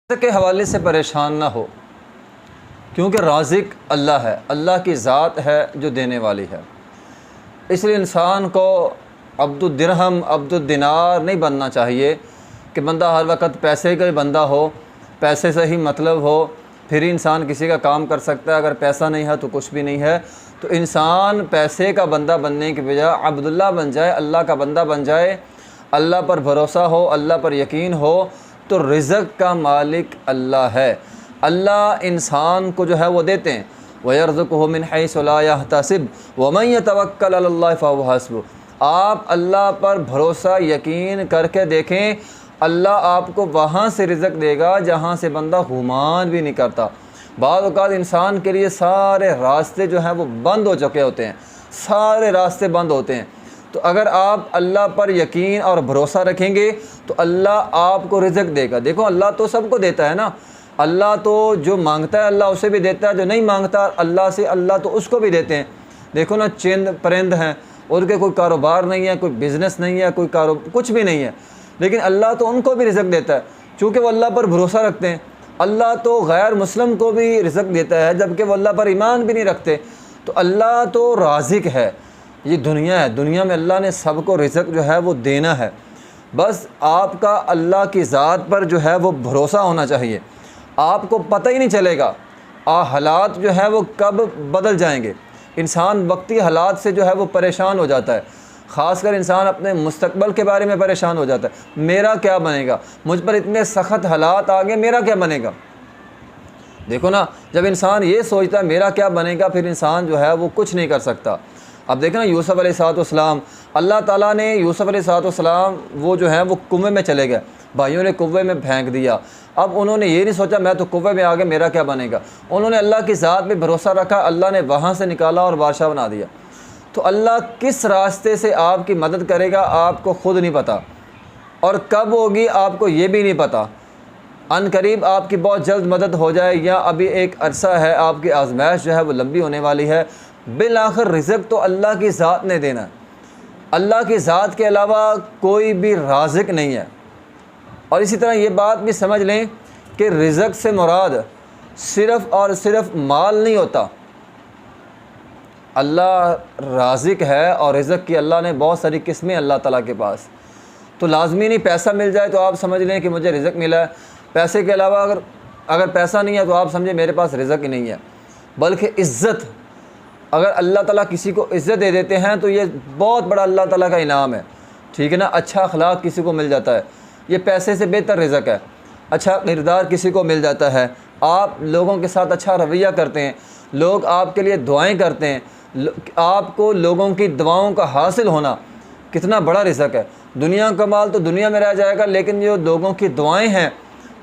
کے حوالے سے پریشان نہ ہو، کیونکہ رازق اللہ ہے، اللہ کی ذات ہے جو دینے والی ہے۔ اس لیے انسان کو عبد الدرہم عبد الدینار نہیں بننا چاہیے کہ بندہ ہر وقت پیسے کا ہی بندہ ہو، پیسے سے ہی مطلب ہو، پھر ہی انسان کسی کا کام کر سکتا ہے، اگر پیسہ نہیں ہے تو کچھ بھی نہیں ہے۔ تو انسان پیسے کا بندہ بننے کی بجائے عبداللہ بن جائے، اللہ کا بندہ بن جائے، اللہ پر بھروسہ ہو، اللہ پر یقین ہو، تو رزق کا مالک اللہ ہے۔ اللہ انسان کو جو ہے وہ دیتے ہیں، وَيَرْزُقُهُ مِنْ حَيْثُ لَا يَحْتَسِبُ وَمَنْ يَتَوَكَّلْ عَلَى اللَّهِ فَهُوَ حَسْبُهُ۔ آپ اللہ پر بھروسہ یقین کر کے دیکھیں، اللہ آپ کو وہاں سے رزق دے گا جہاں سے بندہ گمان بھی نہیں کرتا۔ بعض اوقات انسان کے لیے سارے راستے جو ہیں وہ بند ہو چکے ہوتے ہیں، سارے راستے بند ہوتے ہیں، تو اگر آپ اللہ پر یقین اور بھروسہ رکھیں گے تو اللہ آپ کو رزق دے گا۔ دیکھو اللہ تو سب کو دیتا ہے نا، اللہ تو جو مانگتا ہے اللہ اسے بھی دیتا ہے، جو نہیں مانگتا اللہ سے اللہ تو اس کو بھی دیتے ہیں۔ دیکھو نا چند پرند ہیں، ان کے کوئی کاروبار نہیں ہے، کوئی بزنس نہیں ہے، کوئی کچھ بھی نہیں ہے، لیکن اللہ تو ان کو بھی رزق دیتا ہے چونکہ وہ اللہ پر بھروسہ رکھتے ہیں۔ اللہ تو غیر مسلم کو بھی رزق دیتا ہے جبکہ وہ اللہ پر ایمان بھی نہیں رکھتے۔ تو اللہ تو رازق ہے، یہ دنیا ہے، دنیا میں اللہ نے سب کو رزق جو ہے وہ دینا ہے، بس آپ کا اللہ کی ذات پر جو ہے وہ بھروسہ ہونا چاہیے۔ آپ کو پتہ ہی نہیں چلے گا حالات جو ہے وہ کب بدل جائیں گے۔ انسان وقتی حالات سے جو ہے وہ پریشان ہو جاتا ہے، خاص کر انسان اپنے مستقبل کے بارے میں پریشان ہو جاتا ہے، میرا کیا بنے گا، مجھ پر اتنے سخت حالات آ گئے، میرا کیا بنے گا۔ دیکھو نا جب انسان یہ سوچتا ہے میرا کیا بنے گا، پھر انسان جو ہے وہ کچھ نہیں کر سکتا۔ اب دیکھیں نا یوسف علیہ السلام، اللہ تعالیٰ نے یوسف علیہ السلام وہ جو ہیں وہ کنویں میں چلے گئے، بھائیوں نے کنویں میں پھینک دیا۔ اب انہوں نے یہ نہیں سوچا میں تو کنویں میں آ گیا میرا کیا بنے گا، انہوں نے اللہ کی ذات پہ بھروسہ رکھا، اللہ نے وہاں سے نکالا اور بادشاہ بنا دیا۔ تو اللہ کس راستے سے آپ کی مدد کرے گا آپ کو خود نہیں پتہ، اور کب ہوگی آپ کو یہ بھی نہیں پتہ۔ ان قریب آپ کی بہت جلد مدد ہو جائے یا ابھی ایک عرصہ ہے آپ کی آزمائش جو ہے وہ لمبی ہونے والی ہے۔ بالآخر رزق تو اللہ کی ذات نے دینا ہے، اللہ کی ذات کے علاوہ کوئی بھی رازق نہیں ہے۔ اور اسی طرح یہ بات بھی سمجھ لیں کہ رزق سے مراد صرف اور صرف مال نہیں ہوتا، اللہ رازق ہے اور رزق کی اللہ نے بہت ساری قسمیں اللہ تعالیٰ کے پاس، تو لازمی نہیں پیسہ مل جائے تو آپ سمجھ لیں کہ مجھے رزق ملا ہے، پیسے کے علاوہ اگر پیسہ نہیں ہے تو آپ سمجھیں میرے پاس رزق ہی نہیں ہے۔ بلکہ عزت، اگر اللہ تعالیٰ کسی کو عزت دے دیتے ہیں تو یہ بہت بڑا اللہ تعالیٰ کا انعام ہے، ٹھیک ہے نا۔ اچھا اخلاق کسی کو مل جاتا ہے، یہ پیسے سے بہتر رزق ہے۔ اچھا کردار کسی کو مل جاتا ہے، آپ لوگوں کے ساتھ اچھا رویہ کرتے ہیں، لوگ آپ کے لیے دعائیں کرتے ہیں، آپ کو لوگوں کی دعاؤں کا حاصل ہونا کتنا بڑا رزق ہے۔ دنیا کا مال تو دنیا میں رہ جائے گا، لیکن جو لوگوں کی دعائیں ہیں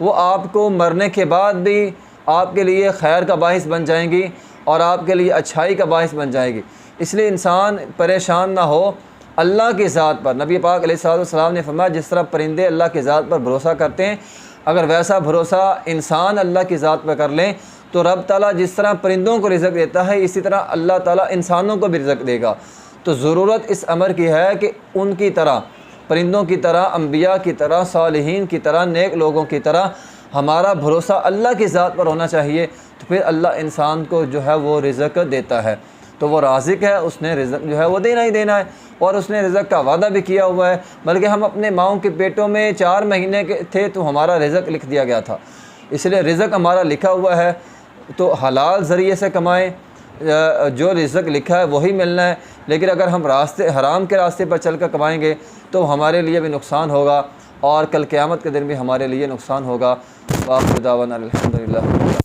وہ آپ کو مرنے کے بعد بھی آپ کے لیے خیر کا باعث بن جائیں گی اور آپ کے لیے اچھائی کا باعث بن جائے گی۔ اس لیے انسان پریشان نہ ہو اللہ کی ذات پر۔ نبی پاک علیہ السلام نے فرمایا جس طرح پرندے اللہ کی ذات پر بھروسہ کرتے ہیں، اگر ویسا بھروسہ انسان اللہ کی ذات پر کر لیں تو رب تعالیٰ جس طرح پرندوں کو رزق دیتا ہے اسی طرح اللہ تعالیٰ انسانوں کو بھی رزق دے گا۔ تو ضرورت اس امر کی ہے کہ ان کی طرح، پرندوں کی طرح، انبیاء کی طرح، صالحین کی طرح، نیک لوگوں کی طرح ہمارا بھروسہ اللہ کی ذات پر ہونا چاہیے، تو پھر اللہ انسان کو جو ہے وہ رزق دیتا ہے۔ تو وہ رازق ہے، اس نے رزق جو ہے وہ دینا ہی دینا ہے، اور اس نے رزق کا وعدہ بھی کیا ہوا ہے۔ بلکہ ہم اپنے ماؤں کے پیٹوں میں 4 مہینے کے تھے تو ہمارا رزق لکھ دیا گیا تھا، اس لیے رزق ہمارا لکھا ہوا ہے، تو حلال ذریعے سے کمائیں، جو رزق لکھا ہے وہی ملنا ہے۔ لیکن اگر ہم حرام کے راستے پر چل کر کمائیں گے تو ہمارے لیے بھی نقصان ہوگا اور کل قیامت کے دن بھی ہمارے لیے نقصان ہوگا۔ وآخر دعوانا الحمدللہ۔